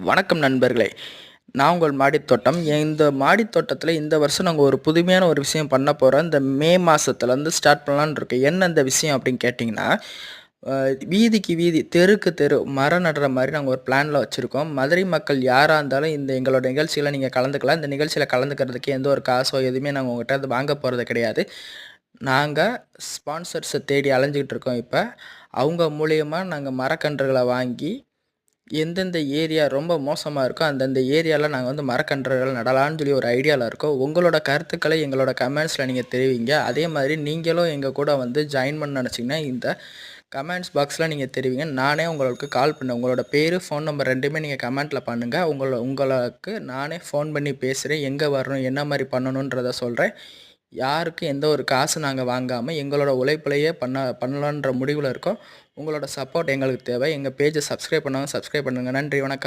வணக்கம் நண்பர்களே. நான் உங்கள் மாடித்தோட்டம். இந்த மாடித்தோட்டத்தில் இந்த வருஷம் நாங்கள் ஒரு புதுமையான ஒரு விஷயம் பண்ண போகிறோம். இந்த மே மாதத்துலேருந்து ஸ்டார்ட் பண்ணலான்னு இருக்கோம். என்ன இந்த விஷயம் அப்படின்னு கேட்டிங்கன்னா, வீதிக்கு வீதி, தெருக்கு தெரு மரம் நடுற மாதிரி நாங்கள் ஒரு பிளானில் வச்சுருக்கோம். மதுரை மக்கள் யாராக இருந்தாலும் இந்த எங்களோட நிகழ்ச்சியில் நீங்கள் கலந்துக்கலாம். இந்த நிகழ்ச்சியில் கலந்துக்கிறதுக்கு எந்த ஒரு காசோ எதுவுமே நாங்கள் உங்கள்கிட்ட அது வாங்க போகிறது கிடையாது. நாங்கள் ஸ்பான்சர்ஸை தேடி அலைஞ்சிக்கிட்டு இருக்கோம். இப்போ அவங்க மூலியமாக நாங்கள் மரக்கன்றுகளை வாங்கி எந்தெந்த ஏரியா ரொம்ப மோசமாக இருக்கோ அந்தந்த ஏரியாவில் நாங்கள் வந்து மரக்கன்றுகள் நடலான்னு சொல்லி ஒரு ஐடியாவில் இருக்கோம். உங்களோட கருத்துக்களை எங்களோட கமெண்ட்ஸில் நீங்கள் தெரிவிங்க. அதே மாதிரி நீங்களும் எங்கள் கூட வந்து ஜாயின் பண்ண நினச்சிங்கன்னா இந்த கமெண்ட்ஸ் பாக்ஸில் நீங்கள் தெரிவிங்க. நானே உங்களுக்கு கால் பண்ணேன். உங்களோட பேர், ஃபோன் நம்பர் ரெண்டுமே நீங்கள் கமெண்ட்டில் பண்ணுங்கள். உங்களுக்கு நானே ஃபோன் பண்ணி பேசுகிறேன். எங்கே வரணும், என்ன மாதிரி பண்ணணுன்றதை சொல்கிறேன். யாருக்கும் எந்த ஒரு காசு நாங்கள் வாங்காமல் எங்களோட உழைப்புலையே பண்ணலான்ற முடிவில் இருக்கோம். உங்களோட சப்போர்ட் எங்களுக்கு தேவை. எங்கள் பேஜை சப்ஸ்கிரைப் பண்ணாங்க, சப்ஸ்கிரைப் பண்ணுங்கள். நன்றி, வணக்கம்.